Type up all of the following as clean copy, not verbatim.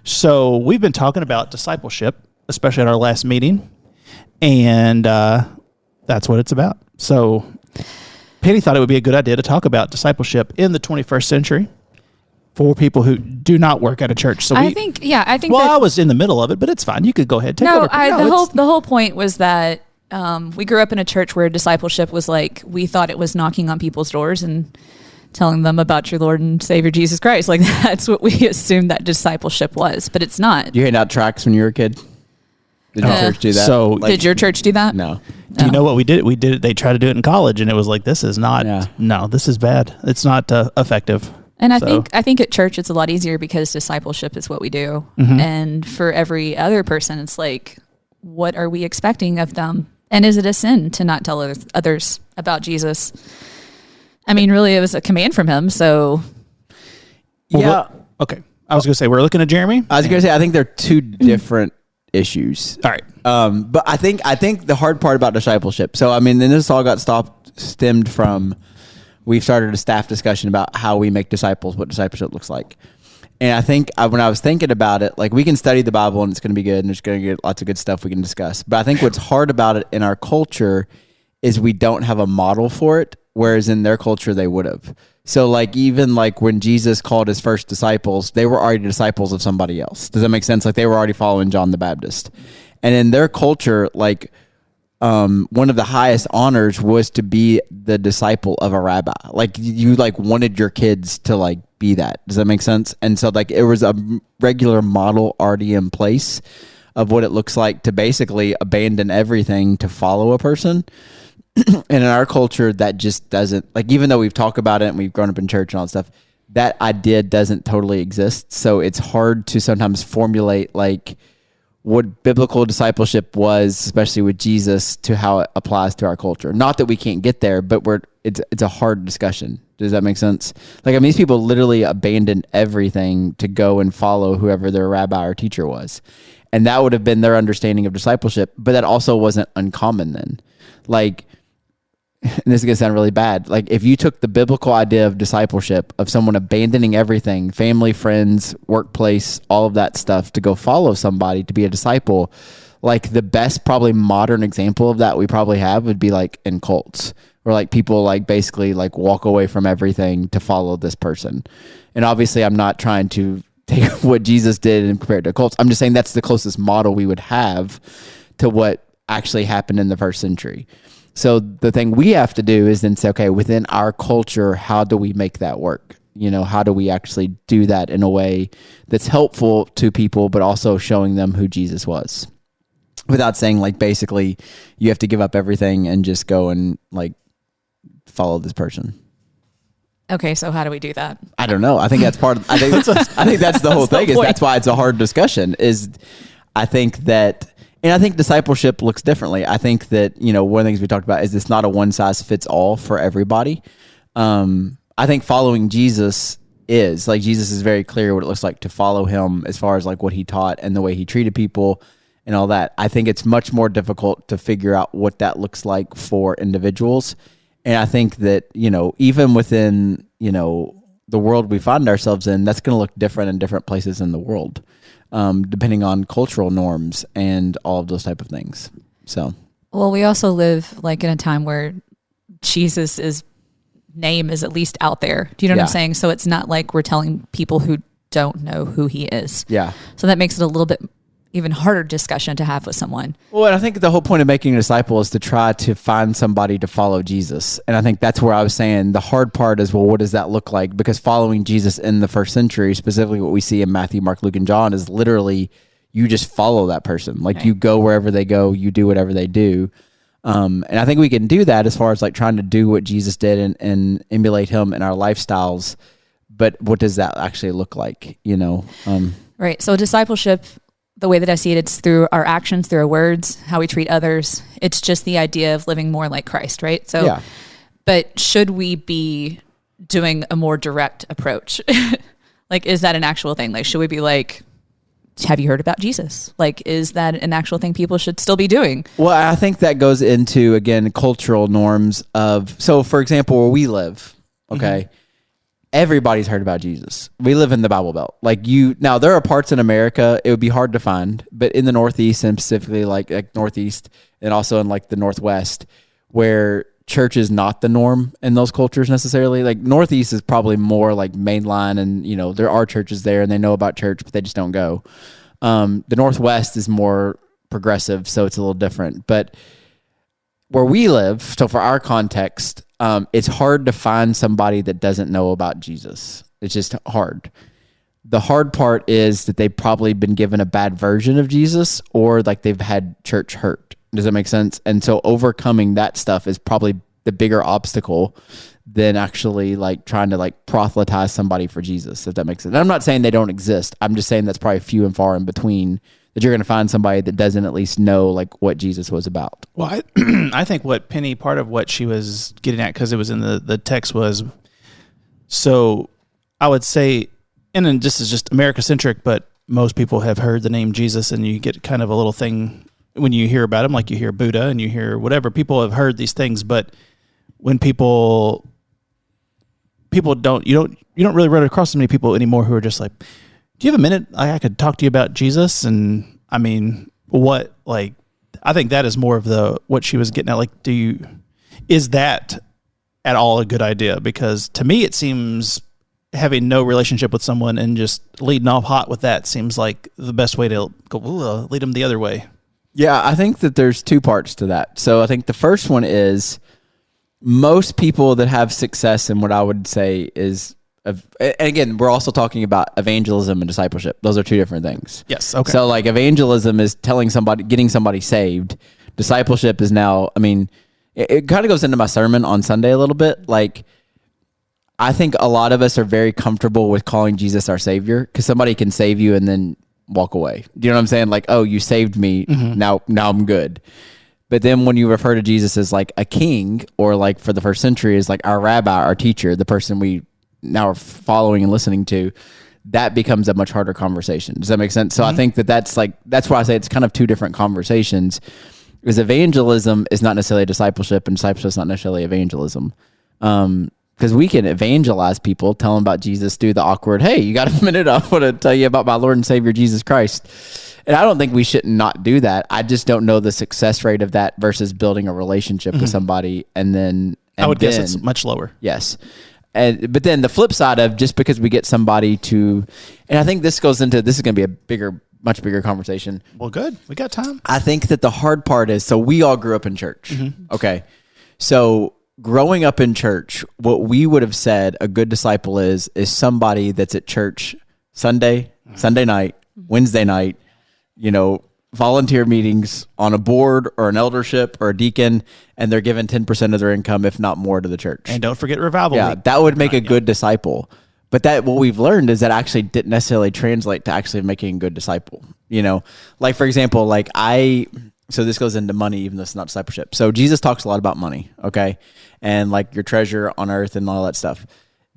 So we've been talking about discipleship, especially at our last meeting, and that's what it's about. So Penny thought it would be a good idea to talk about discipleship in the 21st century for people who do not work at a church. So I think. Well, I was in the middle of it, but it's fine. You could go ahead. Take over. The whole point was that we grew up in a church where discipleship was like, we thought it was knocking on people's doors and telling them about your Lord and Savior Jesus Christ. Like, that's what we assumed that discipleship was, but it's not. You hand out tracts when you were a kid? Did your church do that? So did your church do that? No. Do you know what we did? We did it. They tried to do it in college, and it was like, this is not. Yeah. No, this is bad. It's not effective. And I think at church it's a lot easier because discipleship is what we do. Mm-hmm. And for every other person, it's like, what are we expecting of them? And is it a sin to not tell others about Jesus? I mean, really, it was a command from him. So, yeah. Okay. I was going to say, we're looking at Jeremy. I was going to say, I think they're two different issues. All right. But I think the hard part about discipleship. So, I mean, then this all got stemmed from, we've started a staff discussion about how we make disciples, what discipleship looks like. And I think when I was thinking about it, like, we can study the Bible and it's going to be good and there's going to get lots of good stuff we can discuss. But I think what's hard about it in our culture is we don't have a model for it, whereas in their culture they would have. So, like, even like when Jesus called his first disciples, they were already disciples of somebody else. Does that make sense? Like, they were already following John the Baptist. And in their culture, like, one of the highest honors was to be the disciple of a rabbi. Like, you like wanted your kids to like be that. Does that make sense? And so, like, it was a regular model already in place of what it looks like to basically abandon everything to follow a person. And in our culture, that just doesn't, like, even though we've talked about it and we've grown up in church and all that stuff, that idea doesn't totally exist. So it's hard to sometimes formulate like what biblical discipleship was, especially with Jesus, to how it applies to our culture. Not that we can't get there, but it's a hard discussion. Does that make sense? Like, I mean, these people literally abandoned everything to go and follow whoever their rabbi or teacher was. And that would have been their understanding of discipleship, but that also wasn't uncommon then. Like, and this is going to sound really bad. Like, if you took the biblical idea of discipleship, of someone abandoning everything, family, friends, workplace, all of that stuff, to go follow somebody, to be a disciple, like, the best probably modern example of that we probably have would be like in cults, where like people like basically like walk away from everything to follow this person. And obviously I'm not trying to take what Jesus did and compare it to cults. I'm just saying that's the closest model we would have to what actually happened in the first century. So the thing we have to do is then say, okay, within our culture, how do we make that work? You know, how do we actually do that in a way that's helpful to people, but also showing them who Jesus was, without saying like, basically you have to give up everything and just go and like follow this person. Okay, so how do we do that? I don't know. I think that's part of, I think that's the whole thing. That's why it's a hard discussion. Is I think that, and I think discipleship looks differently. I think that, you know, one of the things we talked about is it's not a one size fits all for everybody. I think following Jesus is like, Jesus is very clear what it looks like to follow him as far as like what he taught and the way he treated people and all that. I think it's much more difficult to figure out what that looks like for individuals. And I think that, you know, even within, you know, the world we find ourselves in, that's going to look different in different places in the world, depending on cultural norms and all of those type of things. So, well, we also live like in a time where Jesus' name is at least out there. Do you know what I'm saying? So it's not like we're telling people who don't know who he is. Yeah. So that makes it a little bit even harder discussion to have with someone. Well, and I think the whole point of making a disciple is to try to find somebody to follow Jesus. And I think that's where I was saying the hard part is, well, what does that look like? Because following Jesus in the first century, specifically what we see in Matthew, Mark, Luke, and John, is literally you just follow that person. Like you go wherever they go, you do whatever they do. And I think we can do that as far as like trying to do what Jesus did and emulate him in our lifestyles. But what does that actually look like? You know? Right. So discipleship, the way that I see it, it's through our actions, through our words, how we treat others. It's just the idea of living more like Christ, right? So, but should we be doing a more direct approach? Like, is that an actual thing? Like, should we be like, have you heard about Jesus? Like, is that an actual thing people should still be doing? Well, I think that goes into, again, cultural norms of, so for example, where we live, okay, everybody's heard about Jesus. We live in the Bible Belt. Now there are parts in America it would be hard to find, but in the Northeast and specifically like Northeast and also in like the Northwest, where church is not the norm in those cultures necessarily. Like Northeast is probably more like mainline, and there are churches there and they know about church, but they just don't go. The Northwest is more progressive, so it's a little different. But where we live, so for our context, it's hard to find somebody that doesn't know about Jesus. It's just hard. The hard part is that they've probably been given a bad version of Jesus, or like they've had church hurt. Does that make sense? And so overcoming that stuff is probably the bigger obstacle than actually like trying to like proselytize somebody for Jesus, if that makes sense. And I'm not saying they don't exist. I'm just saying that's probably few and far in between, that you're going to find somebody that doesn't at least know like what Jesus was about. Well, I think what Penny, part of what she was getting at, because it was in the text, was, so I would say, and then this is just America-centric, but most people have heard the name Jesus, and you get kind of a little thing when you hear about him, like you hear Buddha and you hear whatever. People have heard these things, but when people don't, you don't really run across so many people anymore who are just like, do you have a minute? I could talk to you about Jesus. And I mean, I think that is more of what she was getting at. Like, is that at all a good idea? Because to me, it seems having no relationship with someone and just leading off hot with that seems like the best way to go, lead them the other way. Yeah, I think that there's two parts to that. So I think the first one is most people that have success in what I would say is, and again, we're also talking about evangelism and discipleship. Those are two different things. Yes. Okay. So like evangelism is getting somebody saved. Discipleship is now, I mean, it kind of goes into my sermon on Sunday a little bit. Like, I think a lot of us are very comfortable with calling Jesus our savior, because somebody can save you and then walk away. Do you know what I'm saying? Like, oh, you saved me. Mm-hmm. Now I'm good. But then when you refer to Jesus as like a king, or like for the first century as like our rabbi, our teacher, the person we now are following and listening to, that becomes a much harder conversation. Does that make sense? So I think that's why I say it's kind of two different conversations. Because evangelism is not necessarily discipleship, and discipleship is not necessarily evangelism. Because we can evangelize people, tell them about Jesus, do the awkward, hey, you got a minute? I want to tell you about my Lord and Savior, Jesus Christ. And I don't think we should not do that. I just don't know the success rate of that versus building a relationship with somebody. I would guess it's much lower. Yes. But then the flip side of, just because we get somebody to, and I think this is going to be a much bigger conversation. Well, good. We got time. I think that the hard part is, so we all grew up in church. Mm-hmm. Okay. So growing up in church, what we would have said a good disciple is somebody that's at church Sunday night, Wednesday night, volunteer meetings, on a board or an eldership or a deacon, and they're given 10% of their income, if not more, to the church. And don't forget revival. Yeah, that would make a good disciple. But what we've learned is that actually didn't necessarily translate to actually making a good disciple. Like for example, so this goes into money, even though it's not discipleship. So Jesus talks a lot about money, okay? And like your treasure on earth and all that stuff.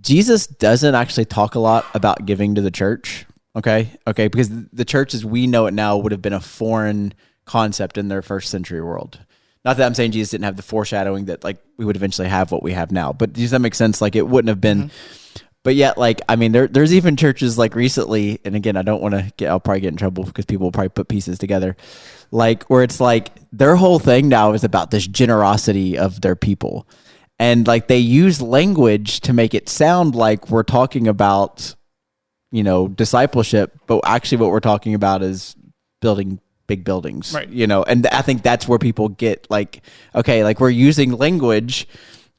Jesus doesn't actually talk a lot about giving to the church, okay? Because the church as we know it now would have been a foreign concept in their first century world. Not that I'm saying Jesus didn't have the foreshadowing that like we would eventually have what we have now, but does that make sense? Like it wouldn't have been... Mm-hmm. But yet, like, I mean, there's even churches like recently, and again, I'll probably get in trouble because people will probably put pieces together, like where it's like their whole thing now is about this generosity of their people. And like they use language to make it sound like we're talking about, discipleship, but actually what we're talking about is building big buildings, right? And I think that's where people get like, okay, like we're using language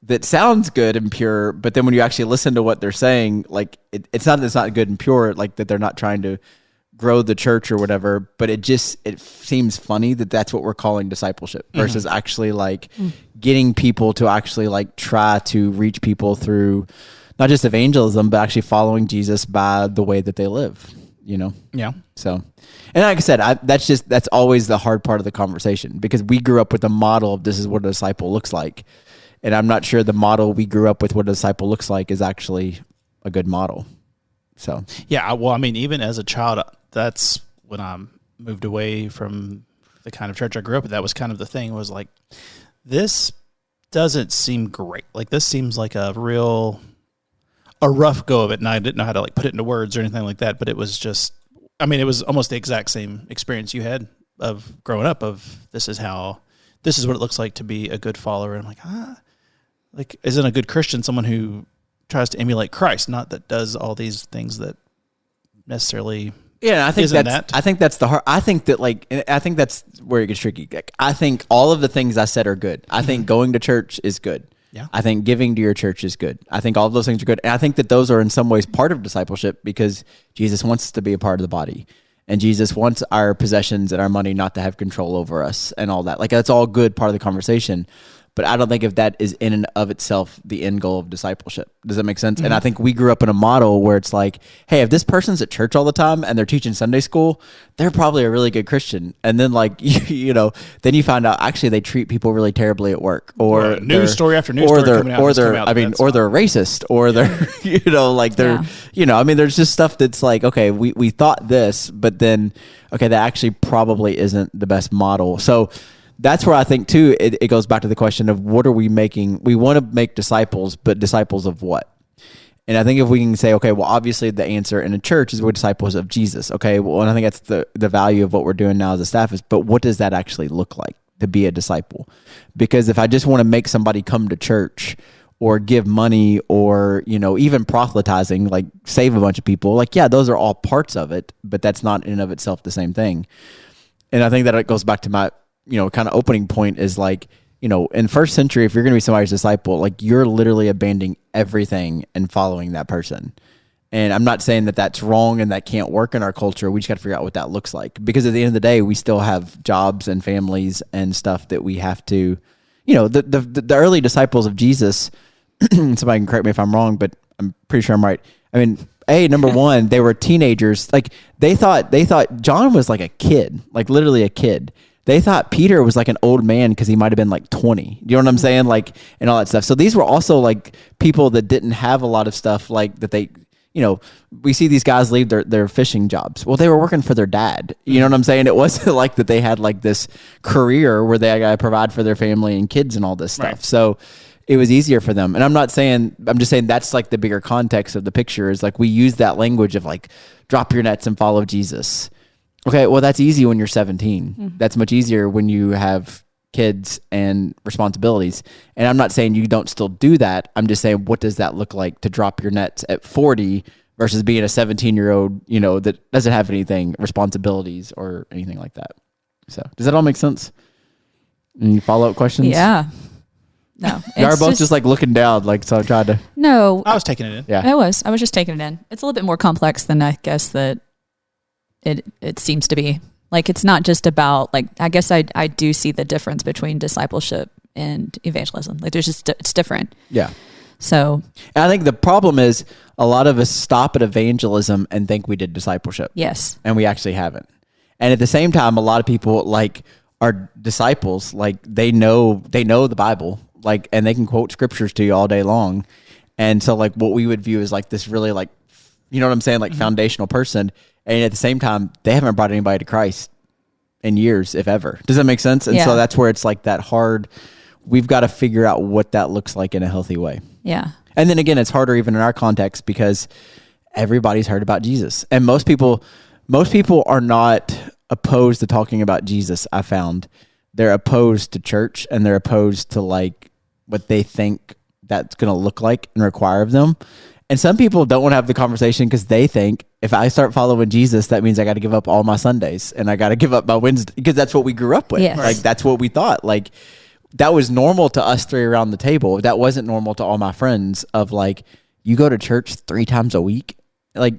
that sounds good and pure, but then when you actually listen to what they're saying, like it's not that it's not good and pure, like that they're not trying to grow the church or whatever, but it seems funny that that's what we're calling discipleship versus actually like getting people to actually like try to reach people through not just evangelism, but actually following Jesus by the way that they live, Yeah. So, and like I said, that's always the hard part of the conversation, because we grew up with the model of this is what a disciple looks like. And I'm not sure the model we grew up with, what a disciple looks like, is actually a good model. So yeah, well, I mean, even as a child, that's when I moved away from the kind of church I grew up with. That was kind of the thing, was like, this doesn't seem great. Like this seems like a real a rough go of it, and I didn't know how to like put it into words or anything like that. But it was just, I mean, it was almost the exact same experience you had of growing up. Of this is what it looks like to be a good follower. And I'm like, isn't a good Christian someone who tries to emulate Christ, not that does all these things that necessarily. Yeah, I think that's the hard. I think that's where it gets tricky. I think all of the things I said are good. I think going to church is good. Yeah. I think giving to your church is good. I think all of those things are good. And I think that those are in some ways part of discipleship because Jesus wants us to be a part of the body. And Jesus wants our possessions and our money not to have control over us and all that. Like, that's all good part of the conversation. But I don't think if that is in and of itself the end goal of discipleship. Does that make sense? Mm-hmm. And I think we grew up in a model where it's like, hey, if this person's at church all the time and they're teaching Sunday school, they're probably a really good Christian. And then then you find out actually they treat people really terribly at work, or news story after news story coming out, or they're racist, or they're there's just stuff that's like, okay, we thought this, but then okay, that actually probably isn't the best model. So that's where I think too, it goes back to the question of what are we making? We want to make disciples, but disciples of what? And I think if we can say, okay, well, obviously the answer in a church is we're disciples of Jesus. Okay, well, and I think that's the value of what we're doing now as a staff is, but what does that actually look like to be a disciple? Because if I just want to make somebody come to church or give money or, even proselytizing, like save a bunch of people, like, yeah, those are all parts of it, but that's not in and of itself the same thing. And I think that it goes back to my kind of opening point is like, in first century, if you're going to be somebody's disciple, like you're literally abandoning everything and following that person. And I'm not saying that that's wrong and that can't work in our culture. We just got to figure out what that looks like, because at the end of the day, we still have jobs and families and stuff that we have to, the early disciples of Jesus, somebody can correct me if I'm wrong, but I'm pretty sure I'm right. I mean, number one, they were teenagers. Like they thought John was like a kid, like literally a kid. They thought Peter was like an old man because he might have been like 20. You know what I'm saying? Like, and all that stuff. So these were also like people that didn't have a lot of stuff like that they, we see these guys leave their fishing jobs. Well, they were working for their dad. You know what I'm saying? It wasn't like that they had like this career where they got to provide for their family and kids and all this stuff. Right. So it was easier for them. And I'm just saying that's like the bigger context of the picture is like we use that language of like drop your nets and follow Jesus. Okay, well, that's easy when you're 17. Mm-hmm. That's much easier when you have kids and responsibilities. And I'm not saying you don't still do that. I'm just saying, what does that look like to drop your nets at 40 versus being a 17-year-old, that doesn't have anything, responsibilities or anything like that. So does that all make sense? Any follow-up questions? Yeah. No. You are both just like looking down, like, so I tried to. No. I was taking it in. Yeah. I was just taking it in. It's a little bit more complex than I guess that it seems to be. Like, it's not just about, like, I guess I do see the difference between discipleship and evangelism. Like, it's different. Yeah. So. And I think the problem is a lot of us stop at evangelism and think we did discipleship. Yes. And we actually haven't. And at the same time, a lot of people, like, are disciples. Like, they know the Bible, like, and they can quote scriptures to you all day long. And so, like, what we would view as, like, this really, like, you know what I'm saying? Like, foundational person. And at the same time, they haven't brought anybody to Christ in years, if ever. Does that make sense? And so that's where it's like that hard, we've got to figure out what that looks like in a healthy way. Yeah. And then again, it's harder even in our context because everybody's heard about Jesus. And most people are not opposed to talking about Jesus, I found. They're opposed to church and they're opposed to like what they think that's going to look like and require of them. And some people don't want to have the conversation because they think if I start following Jesus, that means I got to give up all my Sundays and I got to give up my Wednesday because that's what we grew up with. Yes. Like that's what we thought. Like that was normal to us three around the table. That wasn't normal to all my friends of like, you go to church 3 times a week. Like,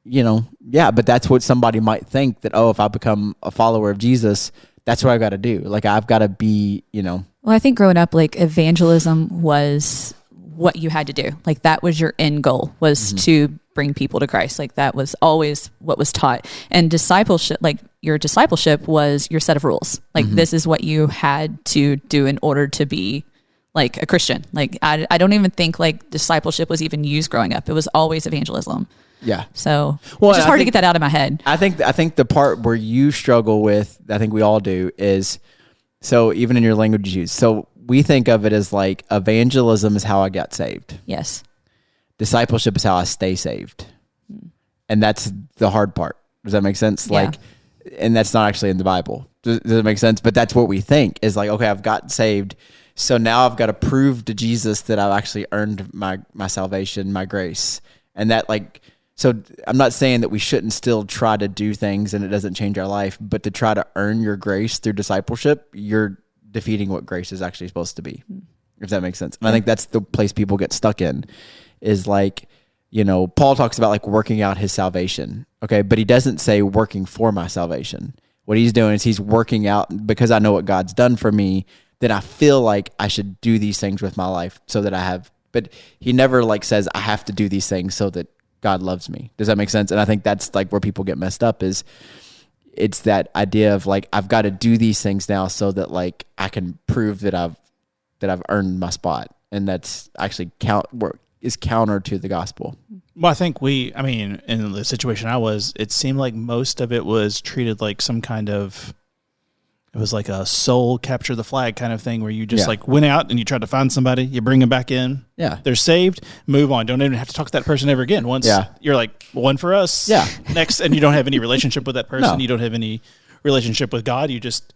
yeah, but that's what somebody might think that, oh, if I become a follower of Jesus, that's what I got to do. Like I've got to be, Well, I think growing up, like evangelism was what you had to do. Like that was your end goal, was to bring people to Christ. Like that was always what was taught. And discipleship, like your discipleship was your set of rules. Like this is what you had to do in order to be like a Christian. Like I don't even think like discipleship was even used growing up. It was always evangelism. Yeah. So it's just hard to get that out of my head. I think the part where you struggle with, I think we all do, is so even in your language use. So we think of it as like evangelism is how I got saved. Yes. Discipleship is how I stay saved. And that's the hard part. Does that make sense? Yeah. Like, and that's not actually in the Bible. Does it make sense? But that's what we think is like, okay, I've gotten saved. So now I've got to prove to Jesus that I've actually earned my salvation, my grace. And that like, so I'm not saying that we shouldn't still try to do things and it doesn't change our life, but to try to earn your grace through discipleship, you're defeating what grace is actually supposed to be, if that makes sense. And I think that's the place people get stuck in is like, you know, Paul talks about like working out his salvation. Okay. But he doesn't say working for my salvation. What he's doing is he's working out because I know what God's done for me, then I feel like I should do these things with my life so that I have, but he never like says I have to do these things so that God loves me. Does that make sense? And I think that's like where people get messed up is it's that idea of like, I've got to do these things now so that like I can prove that I've earned my spot. And that's actually counter to the gospel. Well, I think in the situation I was, it seemed like most of it was treated like some kind of, it was like a soul capture the flag kind of thing where you just like went out and you tried to find somebody, you bring them back in. Yeah. They're saved, move on. Don't even have to talk to that person ever again. Once you're like, one for us. Yeah. Next, and you don't have any relationship with that person. No. You don't have any relationship with God. You just,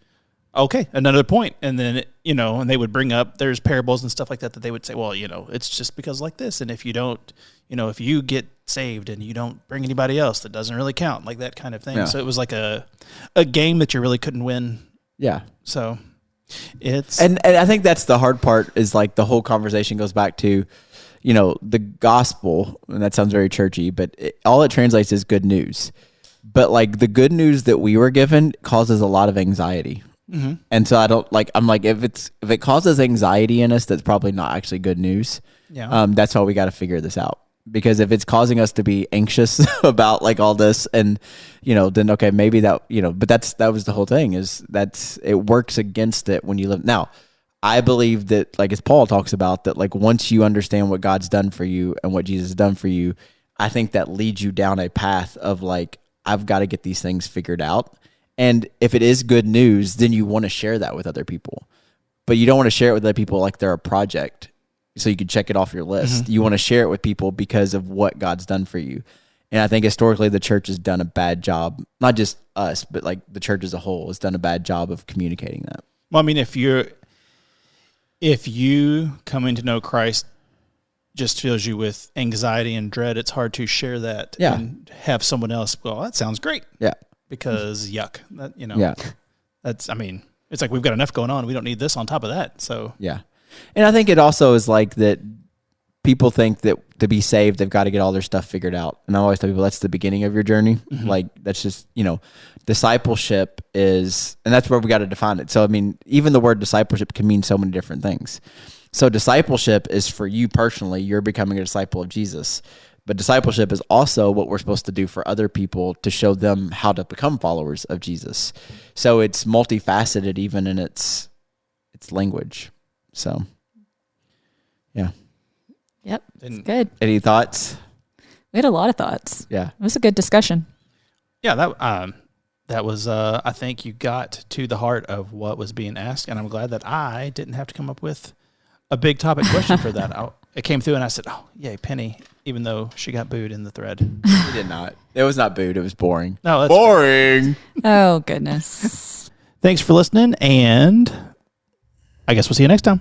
okay, another point. And then, and they would bring up, there's parables and stuff like that they would say, well, it's just because like this. And if you don't, if you get saved and you don't bring anybody else, that doesn't really count, like that kind of thing. Yeah. So it was like a game that you really couldn't win. Yeah. So it's... And I think that's the hard part is like the whole conversation goes back to, the gospel, and that sounds very churchy, but all it translates is good news. But like the good news that we were given causes a lot of anxiety. Mm-hmm. And so I'm like, if it causes anxiety in us, that's probably not actually good news. Yeah. That's why we got to figure this out. Because if it's causing us to be anxious about like all this and, then okay, maybe that, but that was the whole thing is it works against it when you live. Now, I believe that like, as Paul talks about that, like once you understand what God's done for you and what Jesus has done for you, I think that leads you down a path of like, I've got to get these things figured out. And if it is good news, then you want to share that with other people, but you don't want to share it with other people like they're a project. So you can check it off your list. Mm-hmm. You want to share it with people because of what God's done for you. And I think historically the church has done a bad job, not just us, but like the church as a whole has done a bad job of communicating that. Well, I mean, if you coming to know Christ just fills you with anxiety and dread, it's hard to share that and have someone else, well, that sounds great. Yeah. Because yuck, that's, it's like we've got enough going on. We don't need this on top of that. So yeah. And I think it also is like that people think that to be saved, they've got to get all their stuff figured out. And I always tell people that's the beginning of your journey. Mm-hmm. Like that's just, discipleship is, and that's where we got to define it. So, even the word discipleship can mean so many different things. So discipleship is for you personally, you're becoming a disciple of Jesus. But discipleship is also what we're supposed to do for other people to show them how to become followers of Jesus. So it's multifaceted even in its language. So, yeah. Yep, it's good. Any thoughts? We had a lot of thoughts. Yeah. It was a good discussion. Yeah, that was, I think you got to the heart of what was being asked, and I'm glad that I didn't have to come up with a big topic question for that. It came through, and I said, oh, yay, Penny, even though she got booed in the thread. She did not. It was not booed. It was boring. No, that's boring. Oh, goodness. Thanks for listening, and I guess we'll see you next time.